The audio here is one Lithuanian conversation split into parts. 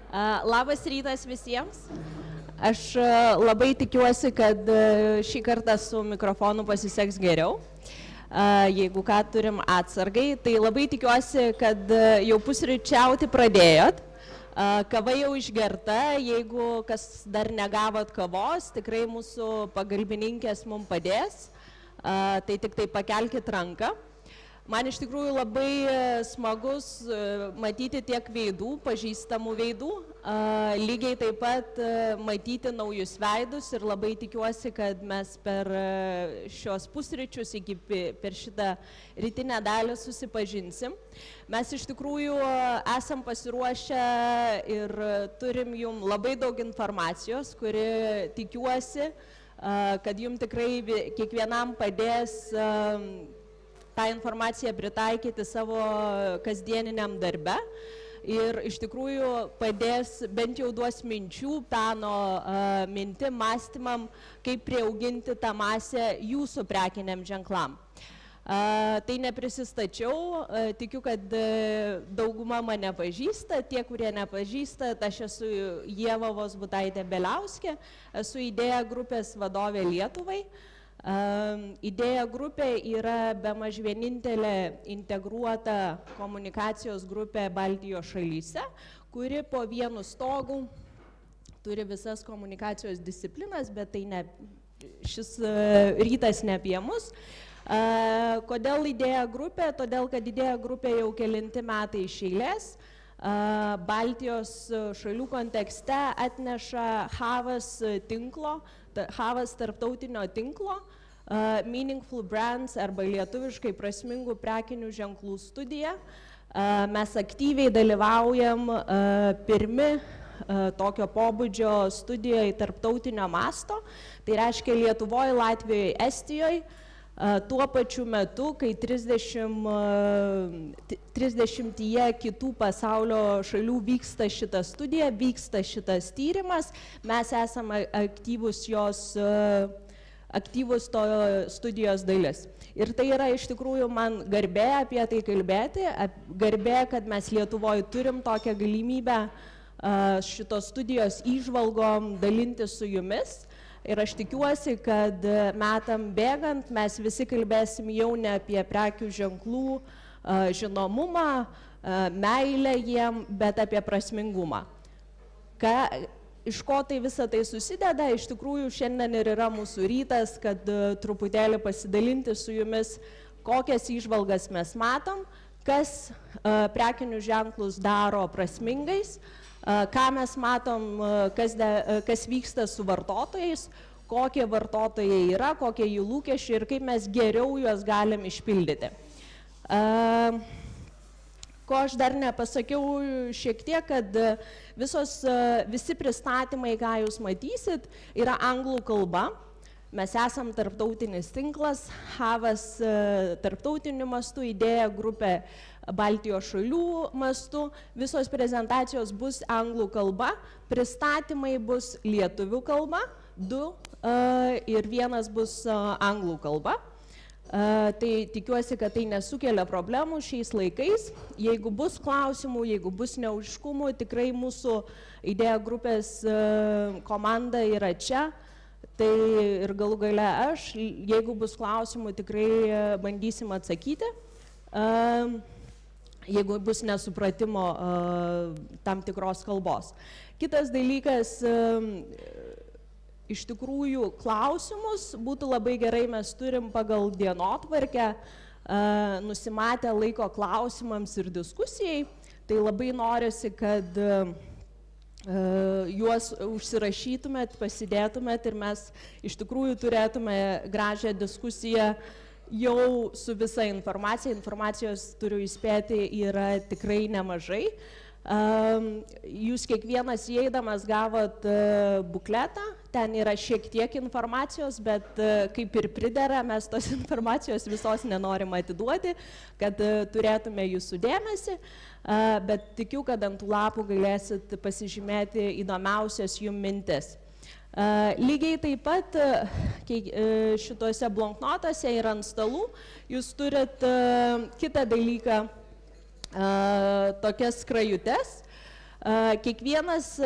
Labas rytas visiems. Aš labai tikiuosi, kad šį kartą su mikrofonu pasiseks geriau. Jeigu ką turim atsargai, tai labai tikiuosi, kad jau pusryčiauti pradėjot. Kava jau išgerta, jeigu kas dar negavot kavos, tikrai mūsų pagalbininkės mums padės. Tai tik tai pakelkit ranką. Man iš tikrųjų labai smagus matyti tiek veidų, pažįstamų veidų, lygiai taip pat matyti naujus veidus ir labai tikiuosi, kad mes per šios pusryčius per šitą rytinę dalį susipažinsim. Mes iš tikrųjų esam pasiruošę ir turim jum labai daug informacijos, kuri tikiuosi, kad jum tikrai kiekvienam padės tą informaciją pritaikyti savo kasdieniniam darbe ir iš tikrųjų padės, bent jau duos minčių, peno mintim, mąstymam, kaip priauginti tą masę jūsų prekiniam ženklam. Tai neprisistačiau, tikiu, kad dauguma mane pažįsta, tie, kurie nepažįsta, aš esu Ieva Vozbutaitė Beliauskė, esu Idėja grupės vadovė Lietuvai. Idėja grupė yra bemaž vienintelė integruota komunikacijos grupė Baltijos šalyse, kuri po vienu stogu turi visas komunikacijos disciplinas, bet tai ne, šis rytas ne apie mus. Kodėl Idėja grupė? Todėl, kad Idėja grupė jau kelinti metai iš eilės Baltijos šalių kontekste atneša Havas tarptautinio tinklo, Meaningful Brands arba lietuviškai prasmingų prekinių ženklų studija. Mes aktyviai dalyvaujam pirmi tokio pobūdžio studijoje tarptautinio masto, tai reiškia Lietuvoje, Latvijoje, Estijoje, tuo pačiu metu, kai 30 kitų pasaulio šalių vyksta šita studija, vyksta šitas tyrimas, mes esame aktyvus to studijos dalis. Ir tai yra iš tikrųjų man garbė apie tai kalbėti, garbė, kad mes Lietuvoje turim tokią galimybę šitos studijos įžvalgom dalinti su jumis. Ir aš tikiuosi, kad metam bėgant mes visi kalbėsim jau ne apie prekių ženklų žinomumą, meilę jiem, bet apie prasmingumą. Iš ko tai visą tai susideda, iš tikrųjų šiandien ir yra mūsų rytas, kad truputėlį pasidalinti su jumis, kokias įžvalgas mes matom, kas prekinius ženklus daro prasmingais, ką mes matom, kas vyksta su vartotojais, kokie vartotojai yra, kokie jų lūkesčiai ir kaip mes geriau juos galim išpildyti. Ko aš dar nepasakiau šiek tiek, kad visi pristatymai, ką jūs matysit, yra anglų kalba. Mes esam tarptautinis tinklas, Havas tarptautiniu mastu, Idėja grupė Baltijos šalių mastu. Visos prezentacijos bus anglų kalba, pristatymai bus lietuvių kalba, 2 ir 1 bus anglų kalba. Tai tikiuosi, kad tai nesukelia problemų šiais laikais. Jeigu bus klausimų, jeigu bus neaiškumų, tikrai mūsų Idėja grupės komanda yra čia. Tai ir galų gale aš, jeigu bus klausimų, tikrai bandysim atsakyti. Jeigu bus nesupratimo tam tikros kalbos. Kitas dalykas, iš tikrųjų klausimus būtų labai gerai, mes turim pagal dienotvarkę nusimatę laiko klausimams ir diskusijai. Tai labai norisi, kad juos užsirašytumėt, pasidėtumėt ir mes iš tikrųjų turėtume gražią diskusiją jau su visa informacija. Informacijos, turiu įspėti, yra tikrai nemažai. Jūs kiekvienas įeidamas gavot bukletą, ten yra šiek tiek informacijos, bet kaip ir pridera, mes tos informacijos visos nenorim atiduoti, kad turėtume jūsų dėmesį, bet tikiu, kad ant tų lapų galėsit pasižymėti įdomiausias jum mintis. Lygiai taip pat šituose blonknotuose ir ant stalų jūs turit kitą dalyką, tokias skrajutes. Kiekvienas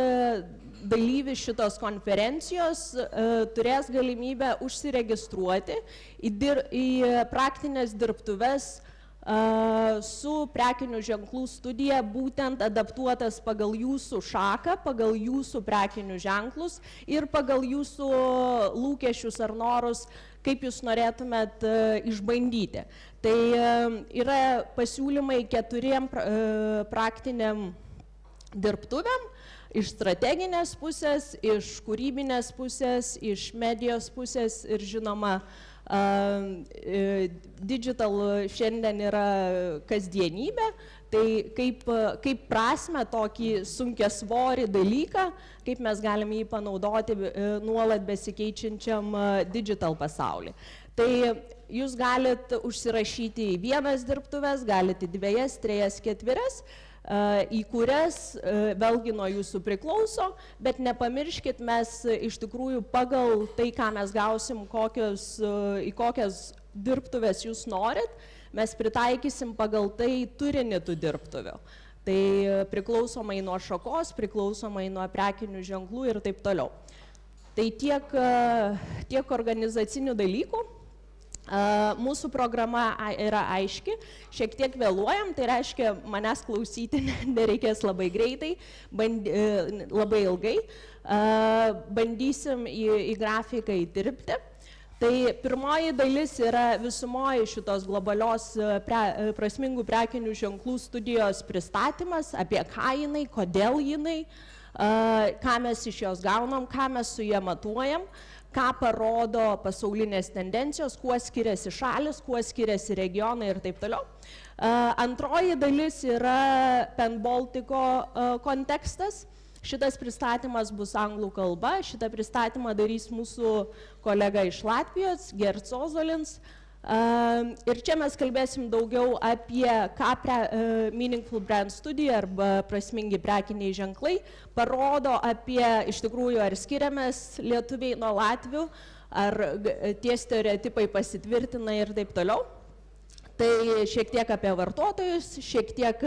dalyvis šitos konferencijos turės galimybę užsiregistruoti į praktinės dirbtuves su prekinių ženklų studija, būtent adaptuotas pagal jūsų šaką, pagal jūsų prekinių ženklus ir pagal jūsų lūkesčius ar norus, kaip jūs norėtumėt išbandyti. Tai yra pasiūlymai 4 praktiniam dirbtuvėm, iš strateginės pusės, iš kūrybinės pusės, iš medijos pusės ir žinoma, digital šiandien yra kasdienybė, tai kaip prasme tokį sunkiasvorį dalyką, kaip mes galime jį panaudoti nuolat besikeičiančiam digital pasaulyje. Tai jūs galit užsirašyti į 1 dirbtuves, galite į 2, 3, 4, į kurias vėlgi nuo jūsų priklauso, bet nepamirškit, mes iš tikrųjų pagal tai, ką mes gausim, į kokias dirbtuves jūs norit, mes pritaikysim pagal tai turinį tų dirbtuvių. Tai priklausomai nuo šakos, priklausomai nuo prekinių ženklų ir taip toliau. Tai tiek organizacinių dalykų. Mūsų programa yra aiški, šiek tiek vėluojam, tai reiškia, manęs klausyti nereikės labai greitai, labai ilgai. Bandysim į grafiką įdirbti. Tai pirmoji dalis yra visumoji šitos globalios prasmingų prekinių ženklų studijos pristatymas, apie ką jinai, kodėl jinai, ką mes iš jos gaunam, ką mes su ją matuojam, ką parodo pasaulinės tendencijos, kuo skiriasi šalis, kuo skiriasi regionai ir taip toliau. Antroji dalis yra Pen Baltico kontekstas. Šitas pristatymas bus anglų kalba, šitą pristatymą darys mūsų kolega iš Latvijos, Gerts Ozolins. Ir čia mes kalbėsim daugiau apie ką Meaningful Brand Studija arba prasmingi prekiniai ženklai parodo apie iš tikrųjų ar skiriamės lietuviai nuo latvių, ar tie stereotipai pasitvirtina ir taip toliau. Tai šiek tiek apie vartotojus, šiek tiek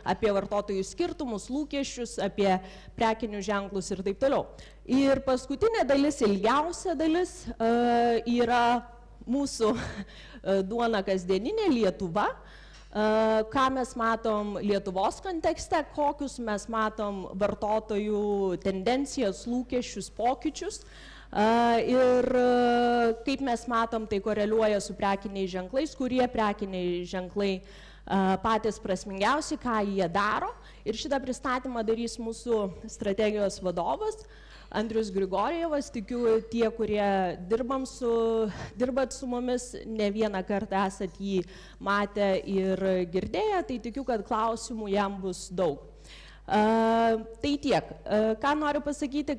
apie vartotojų skirtumus, lūkesčius, apie prekinius ženklus ir taip toliau. Ir paskutinė dalis, ilgiausia dalis yra mūsų duona kasdieninė Lietuva, ką mes matom Lietuvos kontekste, kokius mes matom vartotojų tendencijas, lūkesčius, pokyčius ir kaip mes matom tai koreliuoja su prekiniais ženklais, kurie prekiniai ženklai patys prasmingiausi, ką jie daro. Ir šitą pristatymą darys mūsų strategijos vadovas Andrius Grigorjevas. Tikiu, tie, kurie dirbat su mumis, ne vieną kartą esat jį matę ir girdėję, tai tikiu, kad klausimų jam bus daug. Tai tiek. Ką noriu pasakyti,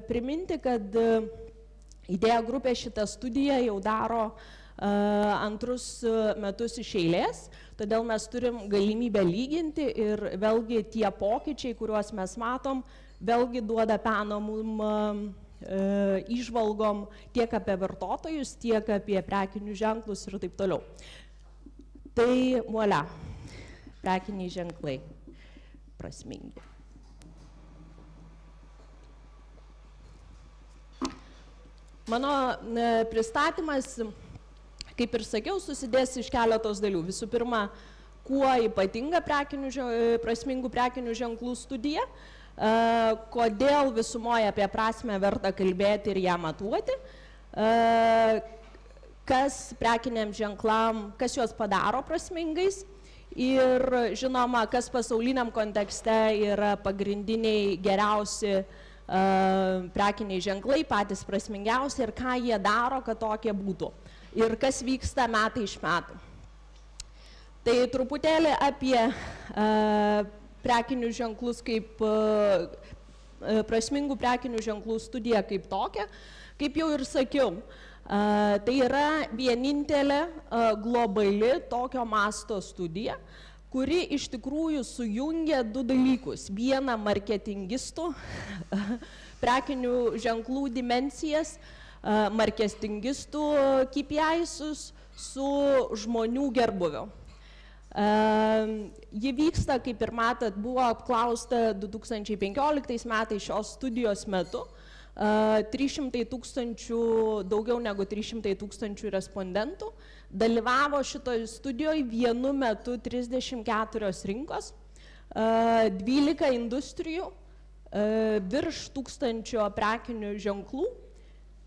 priminti, kad Idėja grupė šitą studiją jau daro antrus metus iš eilės, todėl mes turim galimybę lyginti ir vėlgi tie pokyčiai, kuriuos mes matom, vėlgi duoda peno mum įžvalgom tiek apie vartotojus, tiek apie prekinius ženklus ir taip toliau. Tai voilà, prekiniai ženklai prasmingi. Mano pristatymas, kaip ir sakiau, susidės iš keletos dalių. Visų pirma, kuo ypatinga prasmingų prekinių ženklų studija, kodėl visumoje apie prasmę verta kalbėti ir ją matuoti, kas prekiniam ženklam, kas juos padaro prasmingais ir žinoma, kas pasauliniam kontekste yra pagrindiniai geriausi prekiniai ženklai, patys prasmingiausi ir ką jie daro, kad tokie būtų ir kas vyksta metai iš metų. Tai truputėlį apie prekinių ženklus kaip prasmingų prekinių ženklų studiją kaip tokią. Kaip jau ir sakiau, tai yra vienintelė globali tokio masto studija, kuri iš tikrųjų sujungia du dalykus. Vieną marketingistų prekinių ženklų dimensijas, marketingistų KPI'sus su žmonių gerbuviu. Ji vyksta, kaip ir matot, buvo apklausta 2015 metais šios studijos metu. 300 tūkstančių, daugiau negu 300 tūkstančių respondentų dalyvavo šitoje studijoje vienu metu 34 rinkos, 12 industrijų, virš 1000 prekinių ženklų.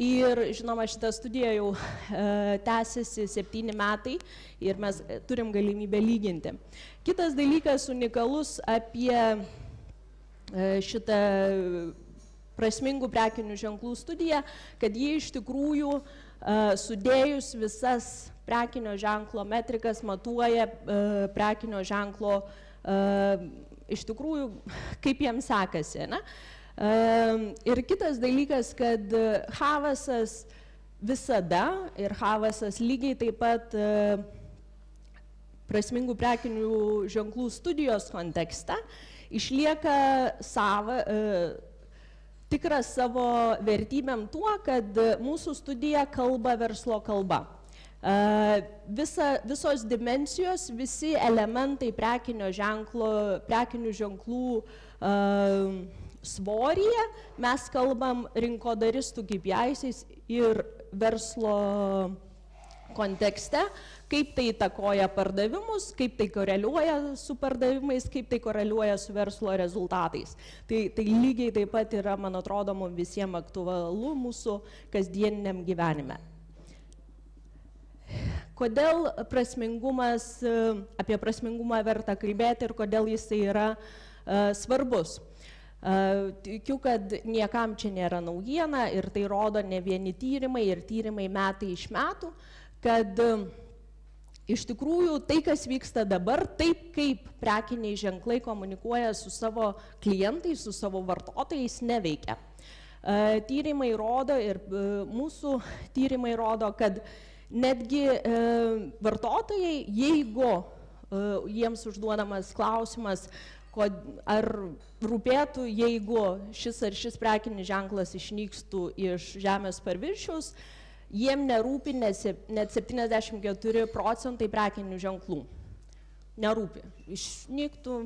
Ir, žinoma, šita studija jau tęsiasi 7 metai ir mes turim galimybę lyginti. Kitas dalykas unikalus apie šitą prasmingų prekinių ženklų studiją, kad jie iš tikrųjų sudėjus visas prekinio ženklo metrikas matuoja prekinio ženklo iš tikrųjų kaip jiems sekasi. Ne? Ir kitas dalykas, kad Havasas visada ir Havasas lygiai taip pat prasmingų prekinių ženklų studijos kontekste išlieka tikras savo vertybėm tuo, kad mūsų studija kalba verslo kalba. Visos dimensijos, visi elementai prekinių ženklų svoryje mes kalbam rinkodaristų KPIs ir verslo kontekste, kaip tai įtakoja pardavimus, kaip tai koreliuoja su pardavimais, kaip tai koreliuoja su verslo rezultatais. Tai lygiai taip pat yra, man atrodo, mums visiems aktualu mūsų kasdieniniam gyvenime. Kodėl prasmingumas, apie prasmingumą verta kalbėti ir kodėl jisai yra svarbus? Tikiu, kad niekam čia nėra naujiena ir tai rodo ne vieni tyrimai ir tyrimai metai iš metų, kad iš tikrųjų tai, kas vyksta dabar, taip kaip prekiniai ženklai komunikuoja su savo klientais, su savo vartotojais, neveikia. Tyrimai rodo ir mūsų tyrimai rodo, kad netgi vartotojai, jeigu jiems užduodamas klausimas, ar rūpėtų, jeigu šis ar šis prekinis ženklas išnykstų iš žemės paviršiaus, jiem nerūpi net 74% prekinių ženklų. Nerūpi. Išnyktų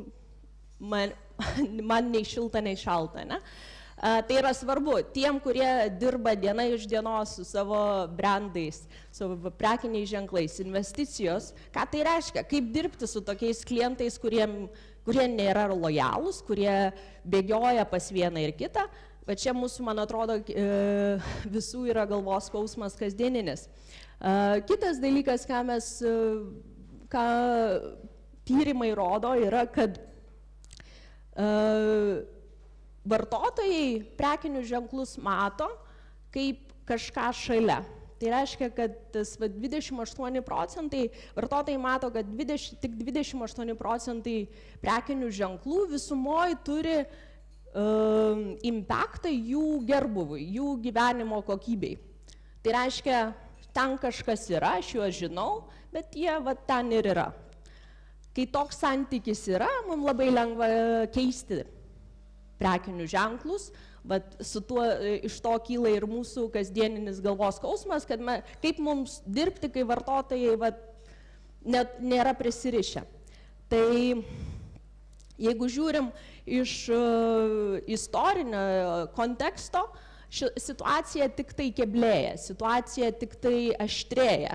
man nei šilta, nei šalta. Ne? Tai yra svarbu tiem, kurie dirba diena iš dienos su savo brandais, su prekiniais ženklais, investicijos. Ką tai reiškia? Kaip dirbti su tokiais klientais, kurie nėra lojalūs, kurie bėgioja pas vieną ir kitą. Bet čia mūsų, man atrodo, visų yra galvos skausmas kasdieninis. Kitas dalykas, ką tyrimai rodo, yra, kad vartotojai prekinius ženklus mato kaip kažką šalia. Tai reiškia, kad tas 28% vartotojai mato, kad tik 28% prekinių ženklų visumoje turi impaktą jų gerbuvui, jų gyvenimo kokybei. Tai reiškia, ten kažkas yra, aš juos žinau, bet jie ten ir yra. Kai toks santykis yra, mums labai lengva keisti prekinius ženklus, su tuo iš to kyla ir mūsų kasdieninis galvos skausmas, kad kaip mums dirbti, kai vartotojai net nėra prisirišę. Tai jeigu žiūrim iš istorinio konteksto, situacija tik tai keblėja, situacija tik tai aštrėja.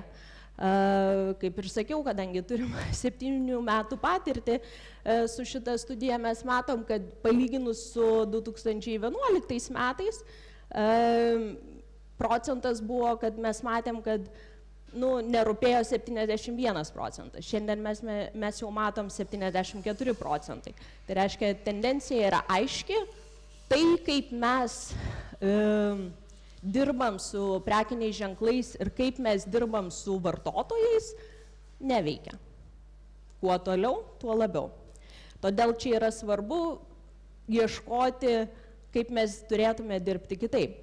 Kaip ir sakiau, kadangi turim 7 metų patirtį su šitą studiją, mes matom, kad palyginus su 2011 metais procentas buvo, kad mes matėm, kad nerūpėjo 71%. Šiandien mes jau matom 74%. Tai reiškia, tendencija yra aiški. Tai, kaip mes dirbam su prekiniais ženklais ir kaip mes dirbam su vartotojais, neveikia. Kuo toliau, tuo labiau. Todėl čia yra svarbu ieškoti, kaip mes turėtume dirbti kitaip.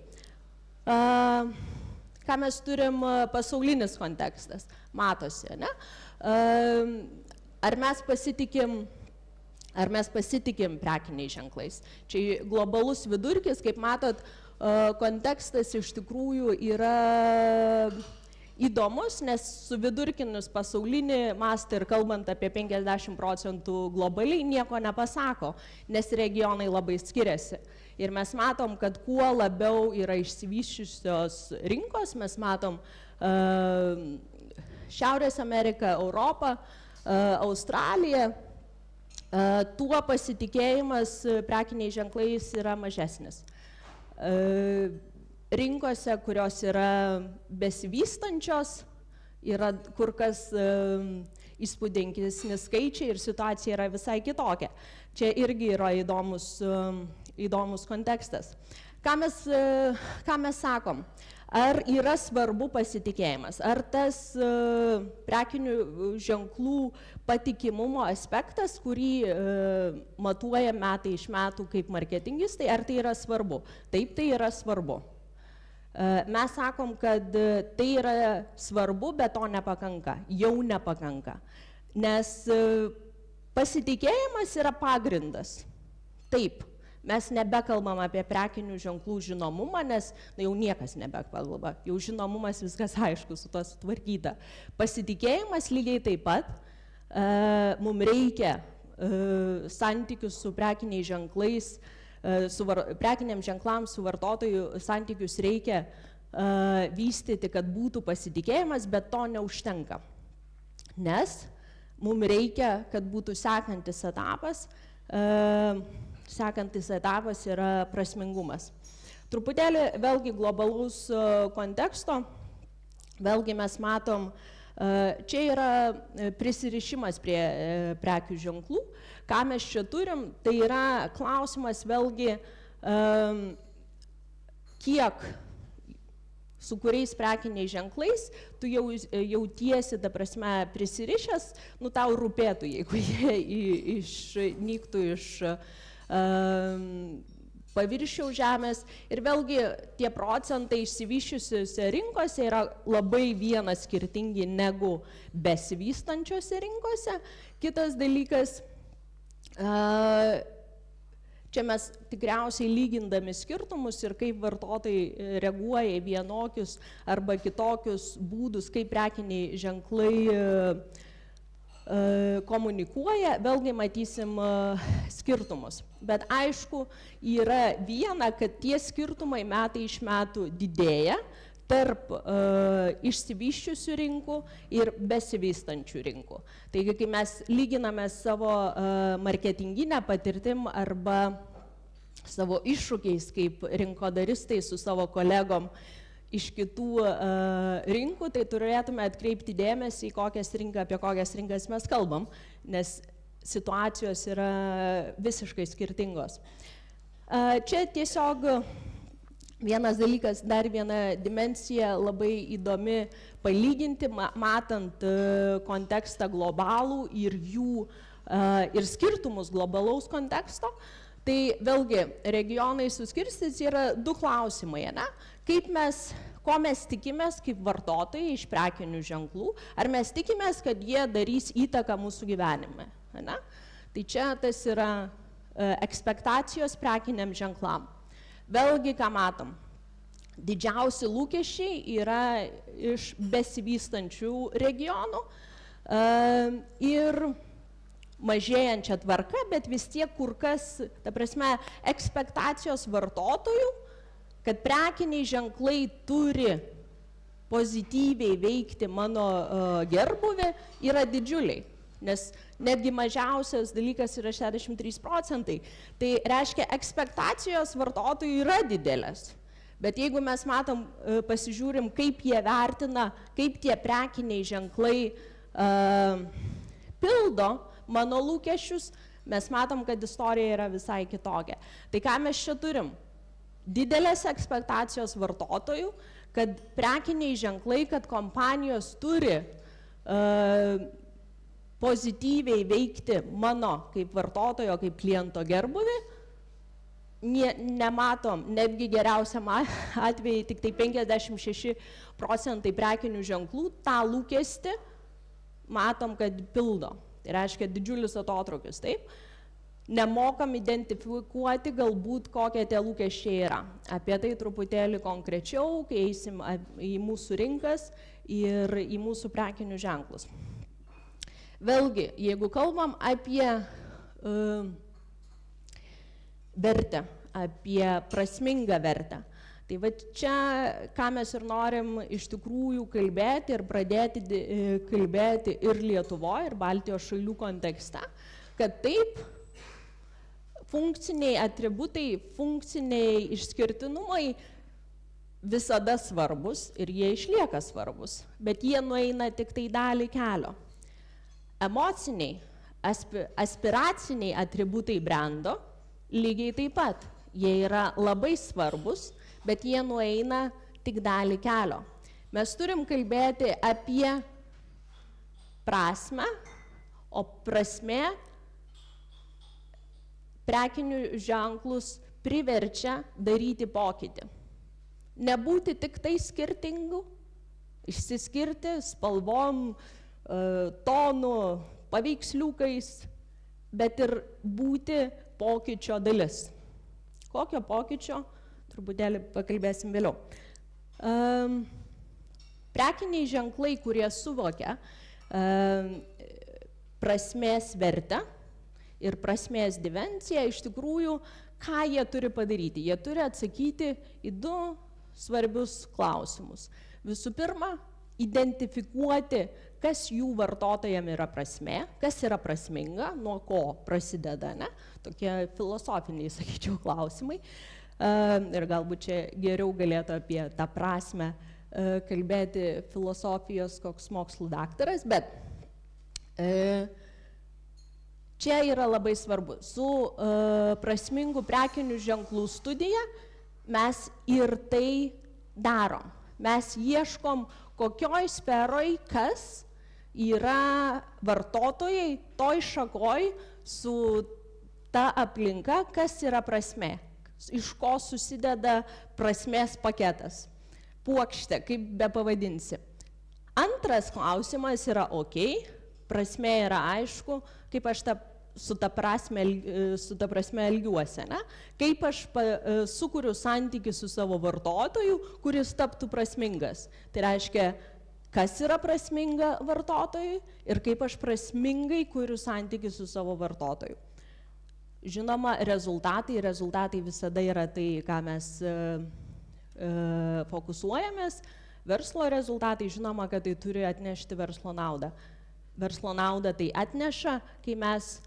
Ką mes turim pasaulinis kontekstas, matosi, ne? Ar mes pasitikim prekiniais ženklais? Čia globalus vidurkis, kaip matot, kontekstas iš tikrųjų įdomus, nes suvidurkinus pasaulinį mastą ir kalbant apie 50% globaliai nieko nepasako, nes regionai labai skiriasi. Ir mes matom, kad kuo labiau yra išsivysčiusios rinkos, mes matom Šiaurės Ameriką, Europą, Australiją, tuo pasitikėjimas prekiniais ženklais yra mažesnis. Rinkose, kurios yra besivystančios, yra kur kas įspūdingesni skaičiai ir situacija yra visai kitokia. Čia irgi yra įdomus kontekstas. Ką mes sakom? Ar yra svarbu pasitikėjimas? Ar tas prekinių ženklų patikimumo aspektas, kurį matuoja metai iš metų kaip marketingistai, ar tai yra svarbu? Taip, tai yra svarbu. Mes sakom, kad tai yra svarbu, bet to nepakanka, jau nepakanka. Nes pasitikėjimas yra pagrindas. Taip, mes nebekalbam apie prekinių ženklų žinomumą, nes jau niekas nebekalba, jau žinomumas viskas aišku, su to sutvarkyta. Pasitikėjimas lygiai taip pat, mums reikia santykius su prekiniais ženklais, prekiniam ženklams su vartotojų santykius reikia vystyti, kad būtų pasitikėjimas, bet to neužtenka. Nes mums reikia, kad būtų sekantis etapas yra prasmingumas. Truputėlį vėlgi globalaus konteksto, vėlgi mes matom, čia yra prisirišimas prie prekių ženklų. Ką mes čia turim, tai yra klausimas vėlgi, kiek su kuriais prekiniais ženklais tu jautiesi, ta prasme, prisirišęs, nu tau rūpėtų, jeigu jie išnyktų iš paviršiaus žemės. Ir vėlgi tie procentai išsivyščiusiuose rinkose yra labai vienas skirtingi negu besivystančiose rinkose. Kitas dalykas, čia mes tikriausiai lygindami skirtumus ir kaip vartotojai reaguoja į vienokius arba kitokius būdus, kaip prekiniai ženklai komunikuoja, vėlgi matysim skirtumus. Bet aišku, yra viena, kad tie skirtumai metai iš metų didėja tarp išsivyščiusių rinkų ir besivystančių rinkų. Taigi, kai mes lyginame savo marketinginę patirtim arba savo iššūkiais kaip rinkodaristai su savo kolegom iš kitų rinkų, tai turėtume atkreipti dėmesį apie kokias rinkas mes kalbam, nes situacijos yra visiškai skirtingos. Čia tiesiog vienas dalykas, dar viena dimensija labai įdomi palyginti, matant kontekstą globalų ir skirtumus globalaus konteksto. Tai vėlgi regionai suskirstyti yra du klausimai, ne? Ko mes tikimės kaip vartotojai iš prekinių ženklų, ar mes tikimės, kad jie darys įtaką mūsų gyvenime, ne? Tai čia tas yra ekspektacijos prekiniam ženklam. Vėlgi, ką matom, didžiausi lūkesčiai yra iš besivystančių regionų ir mažėjančia tvarka, bet vis tiek kur kas, ta prasme, ekspektacijos vartotojų, kad prekiniai ženklai turi pozityviai veikti mano gerbuvį, yra didžiuliai. Nes netgi mažiausias dalykas yra 63%. Tai reiškia, ekspektacijos vartotojų yra didelės. Bet jeigu mes matom, pasižiūrim, kaip jie vertina, kaip tie prekiniai ženklai pildo mano lūkesčius, mes matom, kad istorija yra visai kitokia. Tai ką mes čia turim? Didelės ekspektacijos vartotojų, kad prekiniai ženklai, kad kompanijos turi pozityviai veikti mano kaip vartotojo, kaip kliento gerbuvį, nematom, netgi geriausiam atveju tik tai 56% prekinių ženklų tą lūkestį matom, kad pildo. Tai reiškia didžiulis atotrūkis, taip? Nemokam identifikuoti galbūt, kokie tie lūkesčiai yra. Apie tai truputėlį konkrečiau, kai eisim į mūsų rinkas ir į mūsų prekinius ženklus. Vėlgi, jeigu kalbam apie vertę, apie prasmingą vertę, tai va čia, ką mes ir norim iš tikrųjų kalbėti ir pradėti kalbėti ir Lietuvoje, ir Baltijos šalių kontekste, kad taip, funkciniai atributai, funkciniai išskirtinumai visada svarbus ir jie išlieka svarbus, bet jie nueina tik tai dalį kelio. Emociniai, aspiraciniai atributai brando lygiai taip pat. Jie yra labai svarbus, bet jie nueina tik dalį kelio. Mes turim kalbėti apie prasmę, o prasmė prekinių ženklus priverčia daryti pokytį. Nebūti tik tai skirtingų, išsiskirti spalvom, tonu, paveiksliukais, bet ir būti pokyčio dalis. Kokio pokyčio? Truputėlį pakalbėsim vėliau. Prekiniai ženklai, kurie suvokia prasmės vertę ir prasmės dimensiją, iš tikrųjų, ką jie turi padaryti? Jie turi atsakyti į du svarbius klausimus. Visų pirma, identifikuoti, kas jų vartotojams yra prasmė, kas yra prasminga, nuo ko prasideda, ne? Tokie filosofiniai, sakyčiau, klausimai. Ir galbūt čia geriau galėtų apie tą prasmę kalbėti filosofijos koks mokslų daktaras, bet čia yra labai svarbu. Su prasmingų prekinių ženklų studija mes ir tai darom. Mes ieškom, kokioj sferoj kas yra vartotojai, toj šakoj su ta aplinka, kas yra prasmė, iš ko susideda prasmės paketas, puokštė, kaip be pavadinsi. Antras klausimas yra prasmė yra aišku, kaip aš su ta prasme elgiuosi, ne? Kaip aš sukuriu santykį su savo vartotoju, kuris taptų prasmingas. Tai reiškia, kas yra prasminga vartotojui ir kaip aš prasmingai kuriu santykį su savo vartotoju. Žinoma, rezultatai visada yra tai, ką mes fokusuojamės. Verslo rezultatai, žinoma, kad tai turi atnešti verslo naudą. Verslo naudą tai atneša, kai mes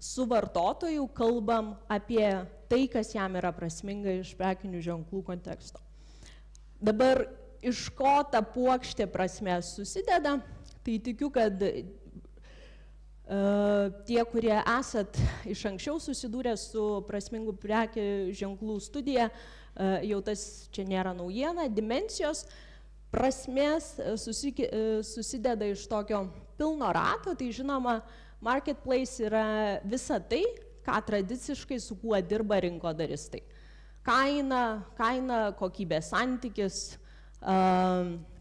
su vartotoju kalbam apie tai, kas jam yra prasminga iš prekinių ženklų konteksto. Dabar iš ko ta puokštė prasmės susideda, tai tikiu, kad tie, kurie esat iš anksčiau susidūrę su prasmingų prekių ženklų studija, jau tas čia nėra naujiena, dimensijos prasmės susideda iš tokio pilno rato, tai žinoma, marketplace yra visa tai, ką tradiciškai su kuo dirba rinkodaristai. Kaina, kokybės santykis,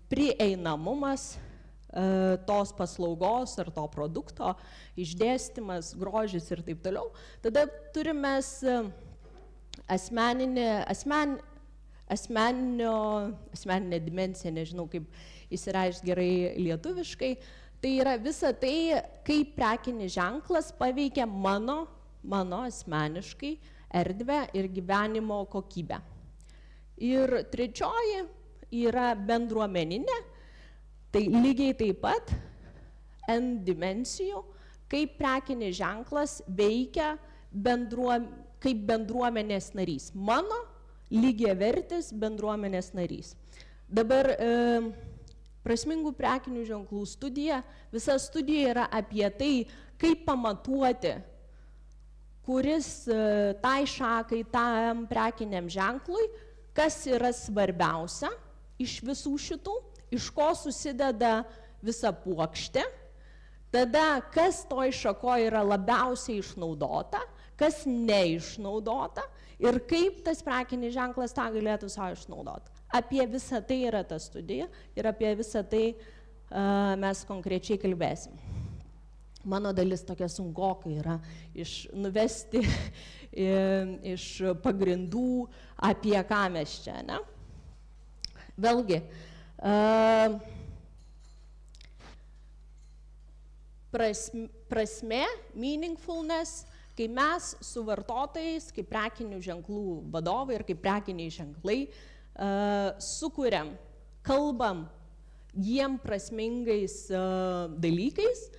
prieinamumas tos paslaugos ar to produkto, išdėstymas, grožis ir taip toliau. Tada turime asmeninę dimensiją, nežinau kaip įsireiškti gerai lietuviškai. Tai yra visa tai, kaip prekinis ženklas paveikia mano asmeniškai erdvę ir gyvenimo kokybę. Ir trečioji yra bendruomeninė, tai lygiai taip pat N dimensijų, kaip prekinis ženklas veikia kaip bendruomenės narys. Mano lygiavertis bendruomenės narys. Dabar prasmingų prekinių ženklų studija, visa studija yra apie tai, kaip pamatuoti, kuris tai šakai, tam prekiniam ženklui, kas yra svarbiausia iš visų šitų, iš ko susideda visa puokštė, tada kas toj šakoje yra labiausiai išnaudota, kas neišnaudota ir kaip tas prekinis ženklas tą galėtų savo išnaudoti. Apie visą tai yra ta studija ir apie visą tai mes konkrečiai kalbėsim. Mano dalis tokia sunkoka yra nuvesti iš pagrindų, apie ką mes čia, ne? Vėlgi, prasme, meaningfulness, kai mes su vartotojais, kaip prekinių ženklų vadovai ir kaip prekiniai ženklai sukuriam, kalbam jiem prasmingais dalykais,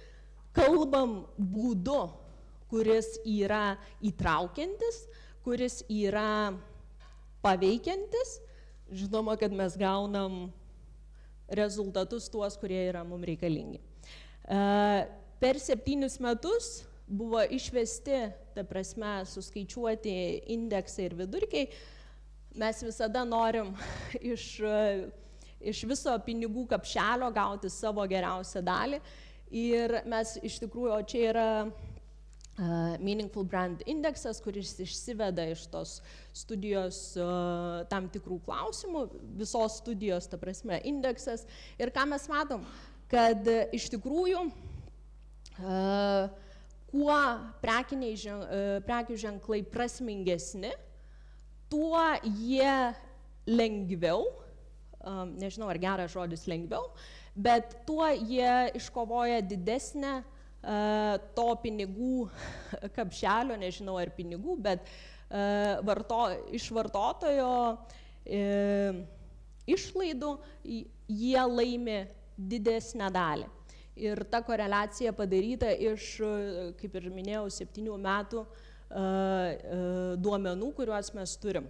kalbam būdu, kuris yra įtraukiantis, kuris yra paveikiantis, žinoma, kad mes gaunam rezultatus tuos, kurie yra mums reikalingi. Per 7 metus buvo išvesti, ta prasme, suskaičiuoti indeksai ir vidurkiai. Mes visada norim iš viso pinigų kapšelio gauti savo geriausią dalį. Ir mes iš tikrųjų, o čia yra Meaningful Brand Indexas, kuris išsiveda iš tos studijos tam tikrų klausimų, visos studijos, ta prasme, indeksas. Ir ką mes matom, kad iš tikrųjų, kuo prekių ženklai prasmingesni, tuo jie lengviau, nežinau ar geras žodis lengviau, bet tuo jie iškovoja didesnę to pinigų kapšelio, nežinau ar pinigų, bet iš vartotojo išlaidų jie laimi didesnę dalį. Ir ta koreliacija padaryta iš, kaip ir minėjau, 7 metų duomenų, kuriuos mes turim.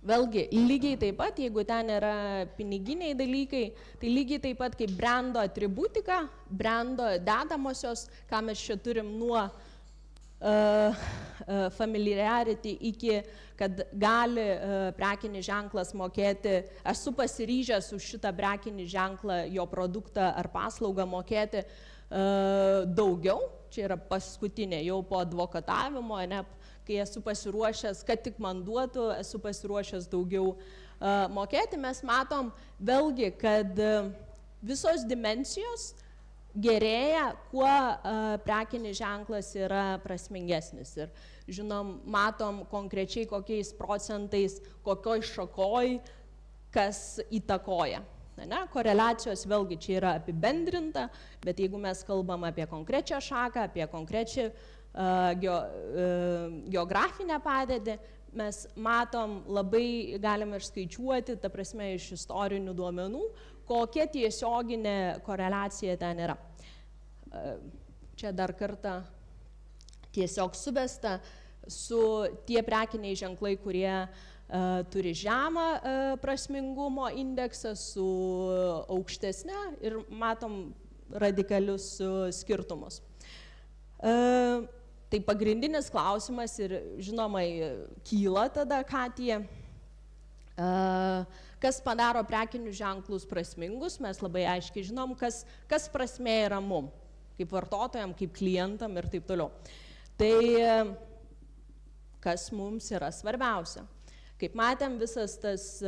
Vėlgi, lygiai taip pat, jeigu ten yra piniginiai dalykai, tai lygiai taip pat kaip brando atributika, brando dedamosios, ką mes čia turim nuo familiarity iki, kad gali prekinis ženklas mokėti, esu pasiryžęs už šitą prekinį ženklą, jo produktą ar paslaugą mokėti daugiau, čia yra paskutinė, jau po advokatavimo, ne, kai esu pasiruošęs, kad tik man duotų, esu pasiruošęs daugiau mokėti, mes matom vėlgi, kad visos dimensijos gerėja, kuo prekinis ženklas yra prasmingesnis. Ir žinom, matom konkrečiai kokiais procentais, kokioj šakoj, kas įtakoja. Ne? Koreliacijos vėlgi čia yra apibendrinta, bet jeigu mes kalbam apie konkrečią šaką, apie konkrečią geografinę padėtį, mes matom labai, galime ir skaičiuoti, ta prasme, iš istorinių duomenų, kokia tiesioginė koreliacija ten yra. Čia dar kartą tiesiog suvesta su tie prekiniai ženklai, kurie turi žemą prasmingumo indeksą su aukštesne ir matom radikalius skirtumus. Tai pagrindinis klausimas ir žinoma kyla tada, ką tie, kas padaro prekinius ženklus prasmingus, mes labai aiškiai žinom, kas prasmė yra mum, kaip vartotojam, kaip klientam ir taip toliau. Tai kas mums yra svarbiausia. Kaip matėm, visas tas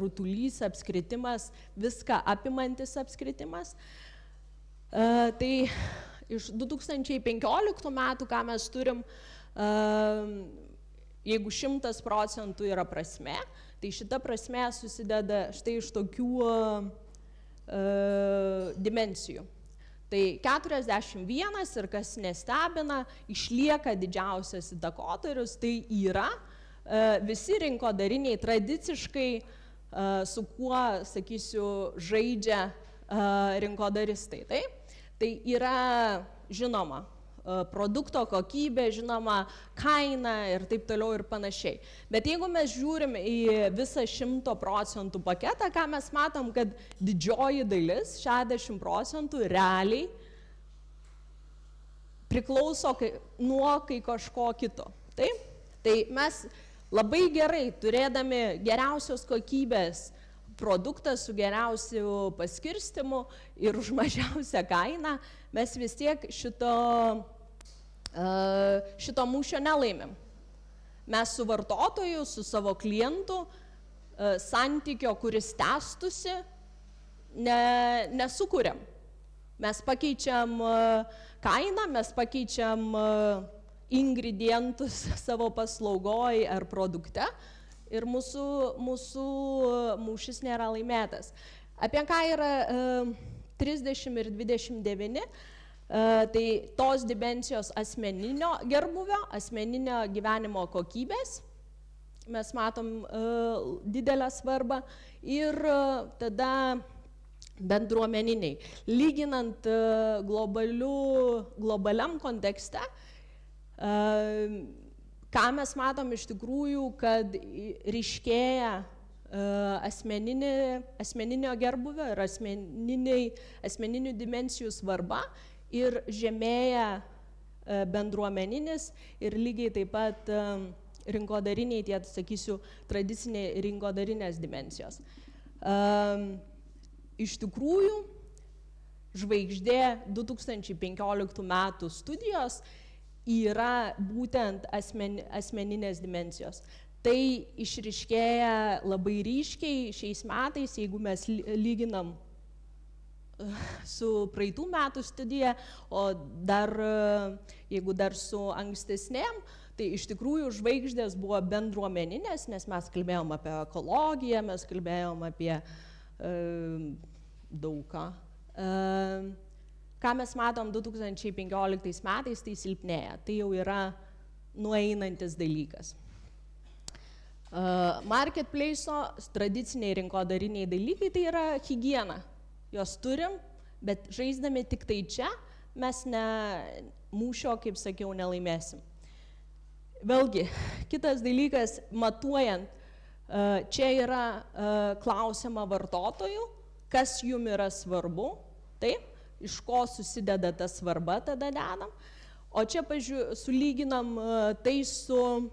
rutulys, apskritimas, viską apimantis apskritimas. Tai iš 2015 metų, ką mes turim, jeigu 100% yra prasmė, tai šita prasmė susideda štai iš tokių dimensijų. Tai 41 ir kas nestebina, išlieka didžiausias įtakotorius, tai yra visi rinkodariniai tradiciškai, su kuo, sakysiu, žaidžia rinkodaristai. Tai yra, žinoma, produkto kokybė, žinoma, kaina ir taip toliau ir panašiai. Bet jeigu mes žiūrim į visą 100% paketą, ką mes matom, kad didžioji dalis, 60% realiai priklauso nuo kai kažko kito. Tai mes labai gerai, turėdami geriausios kokybės produktą su geriausiu paskirstimu ir už mažiausią kainą, mes vis tiek šito mūšio nelaimim. Mes su vartotoju, su savo klientu santykio, kuris tęstusi, nesukuriam. Mes pakeičiam kainą, mes pakeičiam ingredientus savo paslaugoj ar produkte, ir mūsų mūšis nėra laimėtas. Apie ką yra 30 ir 29, tai tos dimensijos asmeninio gerbuvio, asmeninio gyvenimo kokybės, mes matom didelę svarbą, ir tada bendruomeniniai. Lyginant globaliam kontekste, ką mes matom iš tikrųjų, kad ryškėja asmeninio gerbuvio ir asmeninių dimensijų svarba ir žemėja bendruomeninis ir lygiai taip pat rinkodariniai, tie, sakysiu, tradiciniai rinkodarinės dimensijos. Iš tikrųjų, žvaigždė 2015 metų studijos yra būtent asmeninės dimensijos. Tai išryškėja labai ryškiai šiais metais, jeigu mes lyginam su praeitų metų studija, o jeigu dar su ankstesnėm, tai iš tikrųjų žvaigždės buvo bendruomeninės, nes mes kalbėjom apie ekologiją, mes kalbėjom apie daug ką. Ką mes matom 2015 metais, tai silpnėja. Tai jau yra nueinantis dalykas. Marketplace'o tradiciniai rinkodariniai dalykai tai yra higiena. Jos turim, bet žaisdami tik tai čia, mes mūšio, kaip sakiau, nelaimėsim. Vėlgi, kitas dalykas, matuojant, čia yra klausima vartotojų, kas jum yra svarbu, taip, iš ko susideda ta svarba, tada dedam. O čia sulyginam tai su,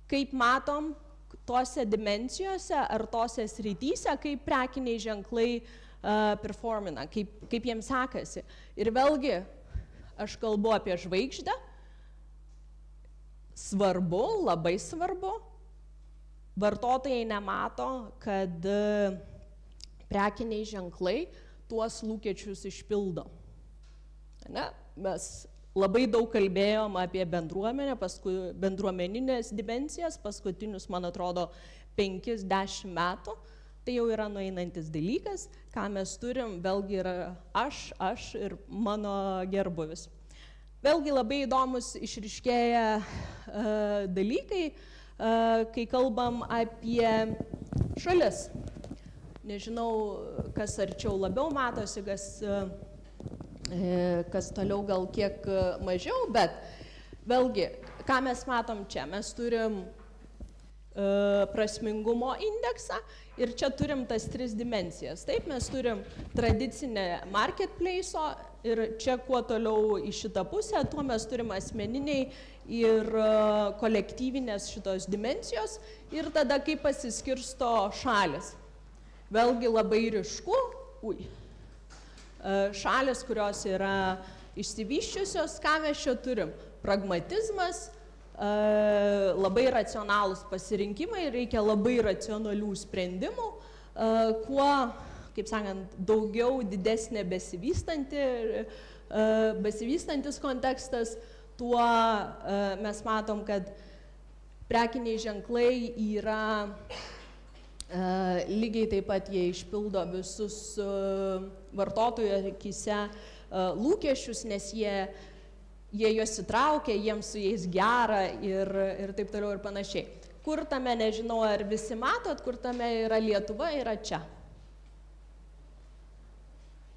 kaip matom, tose dimensijose ar tose srityse, kaip prekiniai ženklai performina, kaip jiems sekasi. Ir vėlgi, aš kalbu apie žvaigždę, svarbu, labai svarbu, vartotojai nemato, kad prekiniai ženklai tuos lūkesčius išpildo. Ne? Mes labai daug kalbėjom apie bendruomenę, bendruomeninės dimensijas, paskutinius, man atrodo, 5-10 metų. Tai jau yra nueinantis dalykas, ką mes turim, vėlgi yra aš ir mano gerbuvis. Vėlgi labai įdomus išryškėja dalykai, kai kalbam apie šalis. Nežinau, kas arčiau labiau matosi, kas toliau gal kiek mažiau, bet vėlgi, ką mes matom čia? Mes turim prasmingumo indeksą ir čia turim tas 3 dimensijas. Taip, mes turim tradicinę marketplace'o ir čia kuo toliau į šitą pusę, tuo mes turim asmeniniai ir kolektyvinės šitos dimensijos ir tada kaip pasiskirsto šalis. Vėlgi labai ryšku, šalis, kurios yra išsivyščiusios, ką mes čia turim? Pragmatizmas, labai racionalūs pasirinkimai, reikia labai racionalių sprendimų, kuo, kaip sakant, daugiau didesnė besivystantis kontekstas, tuo mes matom, kad prekiniai ženklai yra lygiai taip pat jie išpildo visus vartotojų akyse lūkesčius, nes jie juos įtraukia, jiems su jais gera ir taip toliau ir panašiai. Kur tame, nežinau, ar visi matot, kur tame yra Lietuva, yra čia.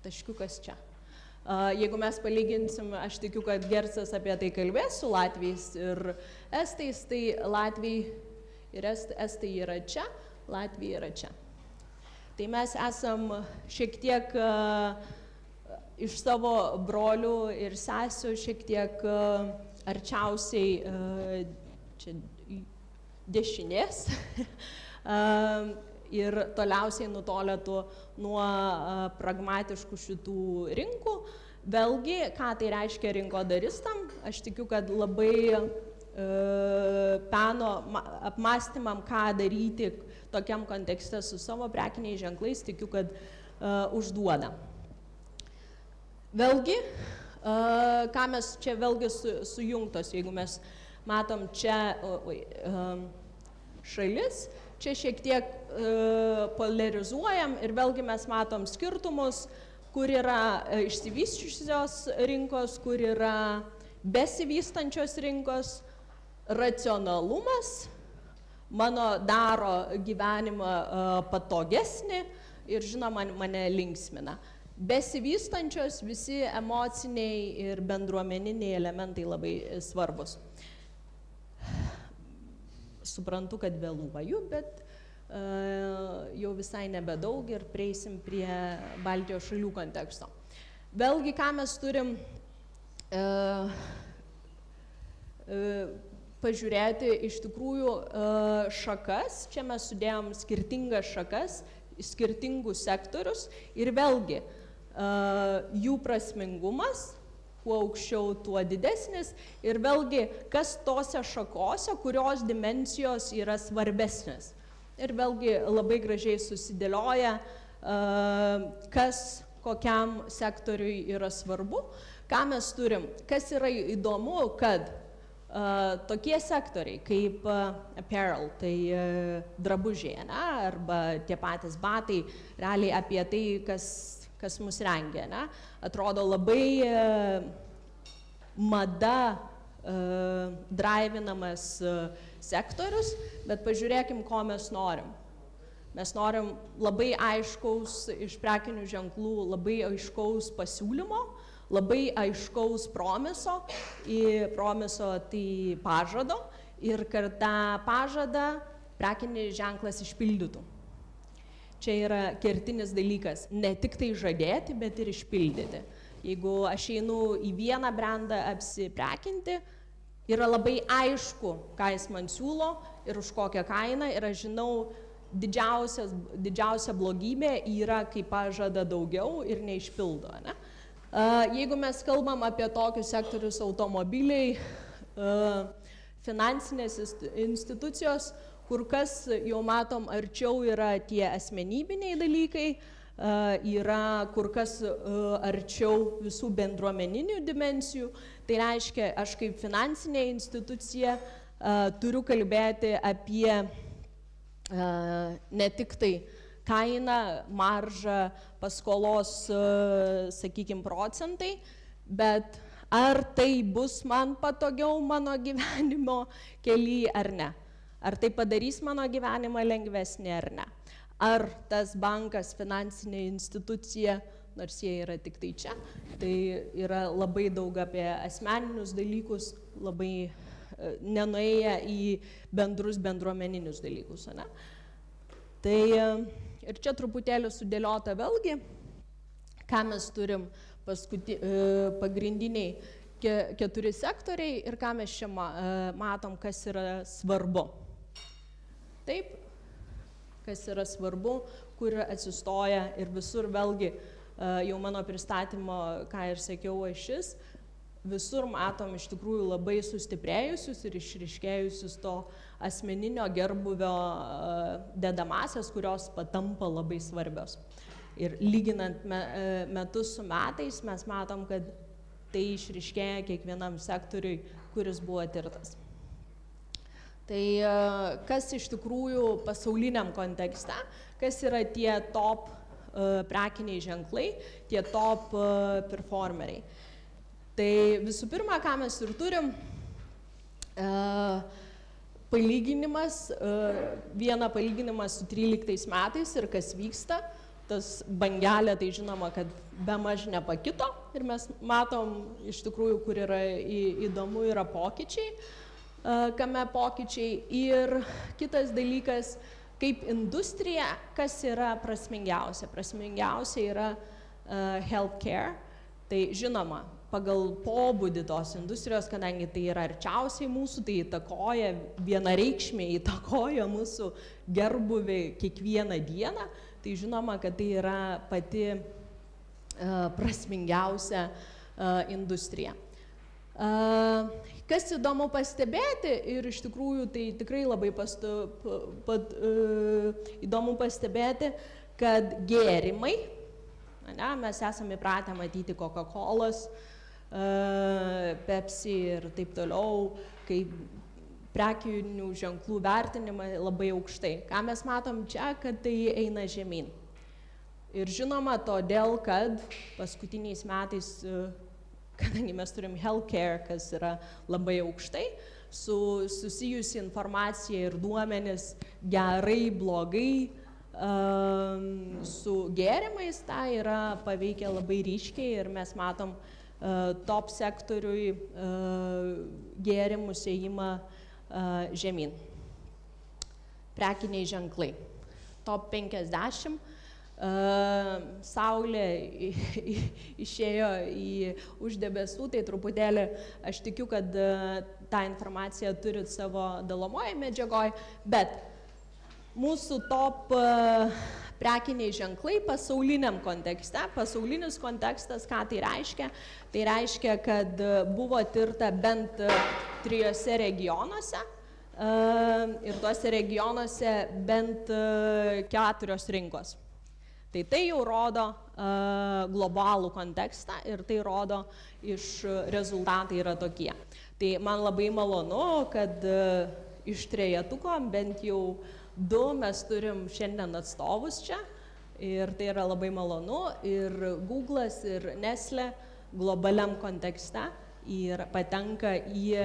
Taškiukas čia. Jeigu mes palyginsim, aš tikiu, kad Gersas apie tai kalbės su latviais ir estais, tai latviai ir estai yra čia, Latvija yra čia. Tai mes esam šiek tiek iš savo brolių ir sesių šiek tiek arčiausiai čia dešinės ir toliausiai nutolę nuo pragmatiškų šitų rinkų. Vėlgi, ką tai reiškia rinkodaristam, aš tikiu, kad labai peno apmąstymam, ką daryti tokiam kontekste su savo prekiniais ženklais, tikiu, kad užduoda. Vėlgi, ką mes čia vėlgi sujungtos, jeigu mes matom čia šalis, čia šiek tiek polarizuojam ir vėlgi mes matom skirtumus, kur yra išsivysčiusios rinkos, kur yra besivystančios rinkos. Racionalumas mano daro gyvenimą patogesnį ir, žinoma, mane linksmina. Besivystančios visi emociniai ir bendruomeniniai elementai labai svarbus. Suprantu, kad vėluoju, bet jau visai nebedaug ir prieisim prie Baltijos šalių konteksto. Vėlgi, ką mes turim pažiūrėti iš tikrųjų šakas, čia mes sudėjom skirtingas šakas, skirtingus sektorius ir vėlgi jų prasmingumas, kuo aukščiau, tuo didesnis ir vėlgi, kas tose šakose, kurios dimensijos yra svarbesnės. Ir vėlgi labai gražiai susidėlioja, kas kokiam sektoriui yra svarbu, ką mes turim. Kas yra įdomu, kad tokie sektoriai kaip apparel, tai drabužiai, arba tie patys batai, realiai apie tai, kas mus rengia, atrodo labai mada drivinamas sektorius, bet pažiūrėkim, ko mes norim. Mes norim labai aiškaus iš prekinių ženklų, labai aiškaus pasiūlymo, labai aiškaus promiso, tai pažado ir kad tą pažadą prekinis ženklas išpildytų. Čia yra kertinis dalykas, ne tik tai žadėti, bet ir išpildyti. Jeigu aš einu į vieną brandą apsiprekinti, yra labai aišku, ką jis man siūlo ir už kokią kainą ir aš žinau, didžiausia blogybė yra, kai pažada daugiau ir neišpildo. Jeigu mes kalbam apie tokius sektorius automobiliai, finansinės institucijos, kur kas jau matom arčiau yra tie asmenybiniai dalykai, yra kur kas arčiau visų bendruomeninių dimensijų. Tai reiškia, aš kaip finansinė institucija turiu kalbėti apie ne tik tai kainą, maržą, paskolos, sakykime, procentai, bet ar tai bus man patogiau mano gyvenimo kely ar ne. Ar tai padarys mano gyvenimą lengvesnį ar ne. Ar tas bankas, finansinė institucija, nors jie yra tik tai čia, tai yra labai daug apie asmeninius dalykus, labai nenuėję į bendrus bendruomeninius dalykus. Tai ir čia truputėlį sudėliota vėlgi, ką mes turim pagrindiniai 4 sektoriai ir ką mes čia matom, kas yra svarbu. Taip, kas yra svarbu, kur atsistoja ir visur vėlgi jau mano pristatymo, ką ir sakiau, ašis, visur matom iš tikrųjų labai sustiprėjusius ir išryškėjusius to asmeninio gerbuvio dedamasias, kurios patampa labai svarbios. Ir lyginant metus su metais, mes matom, kad tai išryškėja kiekvienam sektoriui, kuris buvo tirtas. Tai kas iš tikrųjų pasauliniam kontekste, kas yra tie top prekiniai ženklai, tie top performeriai. Tai visų pirma, ką mes ir turim, palyginimas, vieną palyginimą su 13 metais ir kas vyksta, tas bangelė, tai žinoma, kad be maž nepakito ir mes matom iš tikrųjų, kur yra įdomu, yra pokyčiai, kame pokyčiai ir kitas dalykas, kaip industrija, kas yra prasmingiausia. Prasmingiausia yra healthcare, tai žinoma, pagal pobūdį tos industrijos, kadangi tai yra arčiausiai mūsų, tai įtakoja, vienareikšmiai įtakoja mūsų gerbuvį kiekvieną dieną, tai žinoma, kad tai yra pati prasmingiausia industrija. Kas įdomu pastebėti ir iš tikrųjų tai tikrai labai įdomu pastebėti, kad gėrimai, mes esame įpratę matyti Coca-Colas, Pepsi ir taip toliau, kai prekinių ženklų vertinimai labai aukštai. Ką mes matom čia, kad tai eina žemyn. Ir žinoma, todėl, kad paskutiniais metais, kadangi mes turim healthcare, kas yra labai aukštai, susijusi informacija ir duomenis gerai, blogai, su gėrimais, tai yra paveikia labai ryškiai ir mes matom top sektoriui gėrimų ėjimą žemyn. Prekiniai ženklai. Top 50. Saulė išėjo už debesų, tai truputėlį aš tikiu, kad tą informaciją turit savo dalomoje medžiagoje, bet mūsų top prekiniai ženklai pasauliniam kontekste. Pasaulinis kontekstas, ką tai reiškia? Tai reiškia, kad buvo tirta bent 3 regionuose ir tuose regionuose bent 4 rinkos. Tai jau rodo globalų kontekstą ir tai rodo iš rezultatai yra tokie. Tai man labai malonu, kad iš 3-tuko bent jau 2 mes turim šiandien atstovus čia ir tai yra labai malonu ir Google'as ir Nestle globaliam kontekste ir patenka į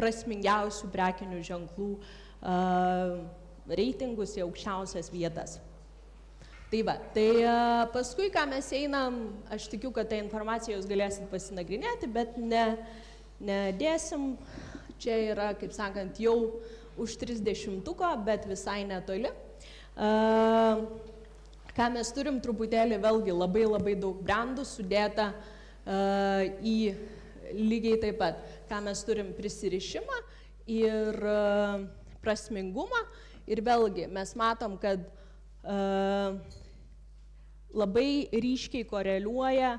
prasmingiausių prekinių ženklų reitingus į aukščiausias vietas. Tai va, tai paskui, ką mes einam, aš tikiu, kad tą informaciją jūs galėsit pasinagrinėti, bet nedėsim, čia yra, kaip sakant, jau už 30-tuko, bet visai netoli. Ką mes turim truputėlį, vėlgi labai daug brandų sudėta į lygiai taip pat, ką mes turim prisirišimą ir prasmingumą ir vėlgi mes matom, kad labai ryškiai koreliuoja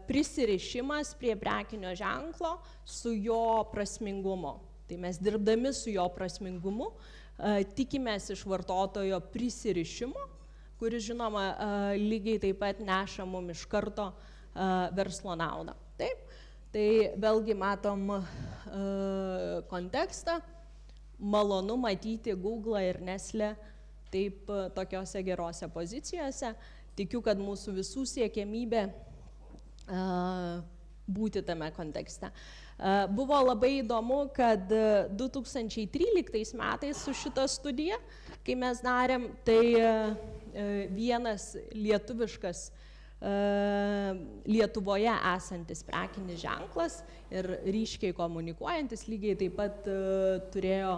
prisirišimas prie prekinio ženklo su jo prasmingumu. Tai mes dirbdami su jo prasmingumu tikimės iš vartotojo prisirišimo, kuris žinoma lygiai taip pat neša mum iš karto verslo naudą. Taip? Tai vėlgi matom kontekstą, malonu matyti Google ir Nestle taip tokiose gerose pozicijose. Tikiu, kad mūsų visų siekiamybė būti tame kontekste. Buvo labai įdomu, kad 2013 metais su šita studija, kai mes darėm, tai vienas lietuviškas Lietuvoje esantis prekinis ženklas ir ryškiai komunikuojantis lygiai taip pat turėjo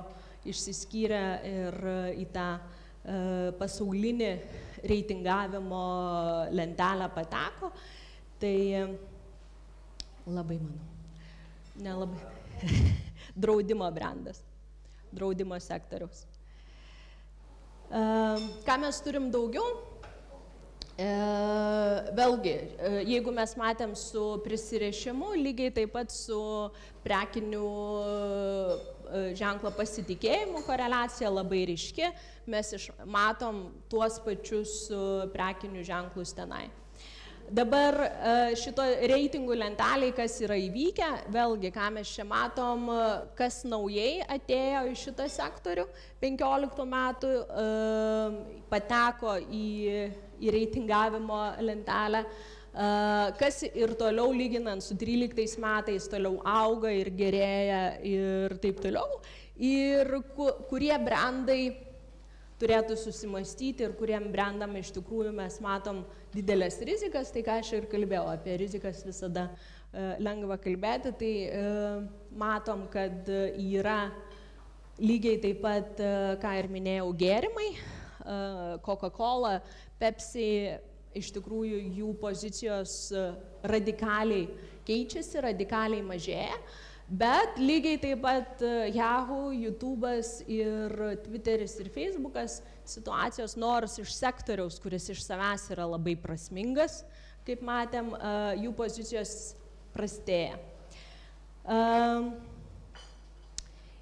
išsiskyrę ir į tą pasaulinį reitingavimo lentelę pateko. Tai labai manau, nelabai, draudimo brandas, draudimo sektoriaus. Ką mes turim daugiau? Vėlgi, jeigu mes matėm su prisirišimu, lygiai taip pat su prekiniu ženklo pasitikėjimu koreliacija labai ryški, mes matom tuos pačius prekinių ženklus tenai. Dabar šito reitingų lenteliai, kas yra įvykę, vėlgi, ką mes čia matom, kas naujai atėjo į šitą sektorių, 15 metų pateko į reitingavimo lentelę, kas ir toliau lyginant su 13 metais toliau auga ir gerėja ir taip toliau, ir kurie brandai turėtų susimastyti ir kuriem brandam iš tikrųjų mes matom didelės rizikas, tai ką aš ir kalbėjau, apie rizikas visada lengva kalbėti, tai matom, kad yra lygiai taip pat, ką ir minėjau, gėrimai, Coca-Cola, Pepsi, iš tikrųjų jų pozicijos radikaliai keičiasi, radikaliai mažėja. Bet lygiai taip pat Yahoo, YouTube'as ir Twitteris ir Facebook'as situacijos, nors iš sektoriaus, kuris iš savęs yra labai prasmingas, kaip matėm, jų pozicijos prastėja.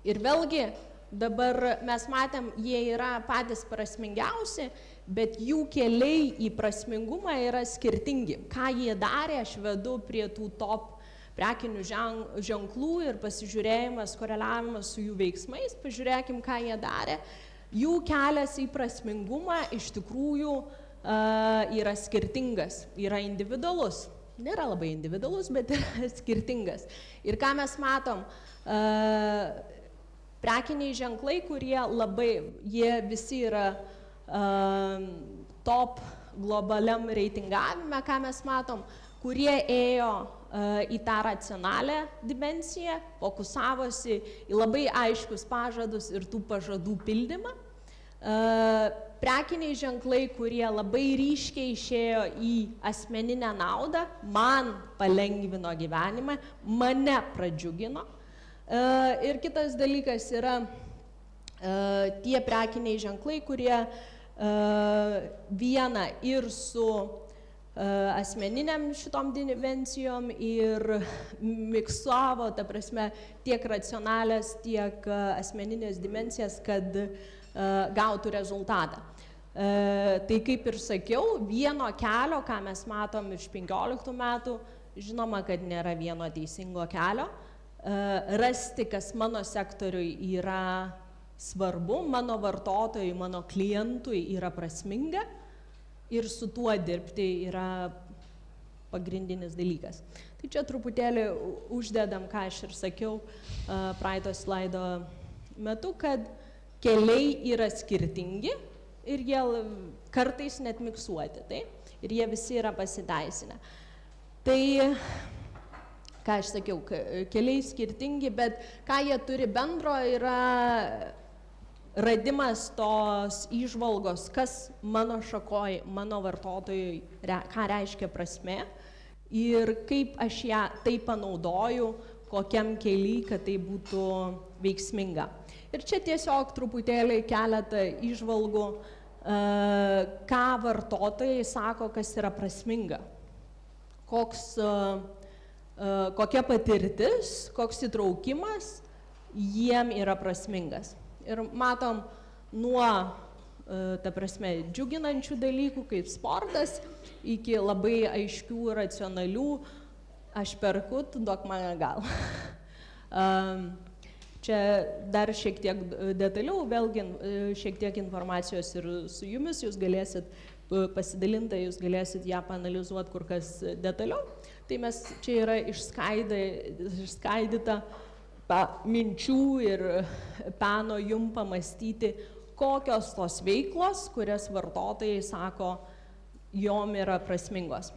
Ir vėlgi, dabar mes matėm, jie yra patys prasmingiausi, bet jų keliai į prasmingumą yra skirtingi. Ką jie darė, aš vedu prie tų top prekinių ženklų ir pasižiūrėjimas, koreliavimas su jų veiksmais, pažiūrėkim, ką jie darė. jų kelias į prasmingumą iš tikrųjų yra skirtingas, yra individualus. Nėra labai individualus, bet yra skirtingas. Ir ką mes matom, prekiniai ženklai, kurie jie visi yra top globaliam reitingavime, ką mes matom, kurie ėjo į tą racionalią dimensiją, fokusavosi į labai aiškius pažadus ir tų pažadų pildymą. Prekiniai ženklai, kurie labai ryškiai išėjo į asmeninę naudą, man palengvino gyvenimą, mane pradžiugino. Ir kitas dalykas yra tie prekiniai ženklai, kurie viena ir su asmeniniam šitom dimencijom ir miksavo, ta prasme, tiek racionalias, tiek asmeninės dimensijas, kad gautų rezultatą. Tai kaip ir sakiau, vieno kelio, ką mes matom iš 15 metų, žinoma, kad nėra vieno teisingo kelio. Rasti, kas mano sektoriui yra svarbu, mano vartotojui, mano klientui yra prasminga ir su tuo dirbti yra pagrindinis dalykas. Tai čia truputėlį uždedam, ką aš ir sakiau praeito slaido metu, kad keliai yra skirtingi ir jie kartais net miksuoti, tai? Ir jie visi yra pasiteisinę. Tai, ką aš sakiau, keliai skirtingi, bet ką jie turi bendro yra radimas tos įžvalgos, kas mano šakoj, mano vartotojui, ką reiškia prasmė ir kaip aš ją tai panaudoju, kokiam keliui, kad tai būtų veiksminga. Ir čia tiesiog truputėlį keletą įžvalgų, ką vartotojai sako, kas yra prasminga. Kokia patirtis, koks įtraukimas jiem yra prasmingas. Ir matom nuo, ta prasme, džiuginančių dalykų kaip sportas, iki labai aiškių, racionalių, aš perku, tu duok man gal. Čia dar šiek tiek detaliau, vėlgi šiek tiek informacijos ir su jumis, jūs galėsit pasidalinti, jūs galėsit ją paanalizuoti kur kas detaliau. Tai mes čia yra išskaidyta minčių ir peno jum pamastyti, kokios tos veiklos, kurias vartotojai sako, jom yra prasmingos.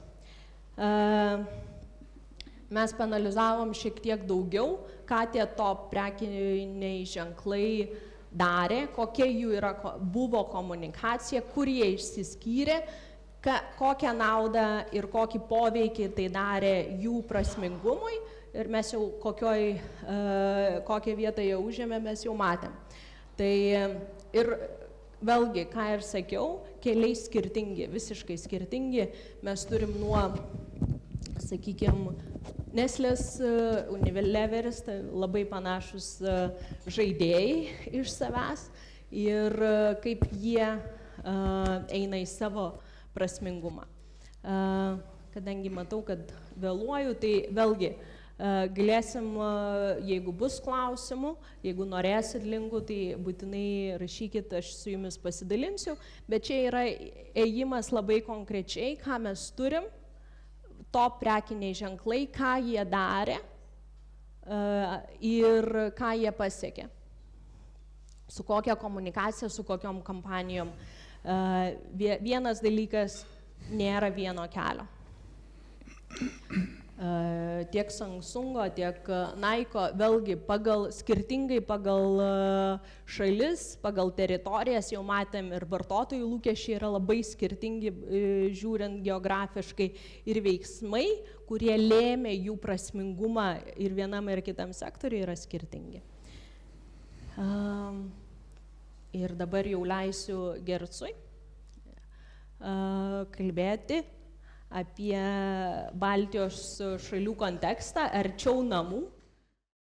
Mes paanalizavom šiek tiek daugiau, ką tie top prekiniai ženklai darė, kokia jų buvo komunikacija, kur jie išsiskyrė, kokią naudą ir kokį poveikį tai darė jų prasmingumui ir mes jau kokią vietą jie užėmė, mes jau matėm. Tai ir vėlgi, ką ir sakiau, keliai skirtingi, visiškai skirtingi, mes turim nuo, sakykime, Nestlės, Unileveris, tai labai panašus žaidėjai iš savęs ir kaip jie eina į savo prasmingumą. Kadangi matau, kad vėluoju, tai vėlgi galėsim, jeigu bus klausimų, jeigu norėsit linkų, tai būtinai rašykit, aš su jumis pasidalinsiu, bet čia yra ėjimas labai konkrečiai, ką mes turim, top prekiniai ženklai, ką jie darė ir ką jie pasiekė. Su kokia komunikacija, su kokiom kampanijom. Vienas dalykas, nėra vieno kelio. Tiek Samsungo, tiek Nike, vėlgi skirtingai pagal šalis, pagal teritorijas, jau matėm ir vartotojų lūkesčiai yra labai skirtingi, žiūrint geografiškai, ir veiksmai, kurie lėmė jų prasmingumą ir vienam ir kitam sektoriui, yra skirtingi. Ir dabar jau leisiu Gercui kalbėti apie Baltijos šalių kontekstą, arčiau namų,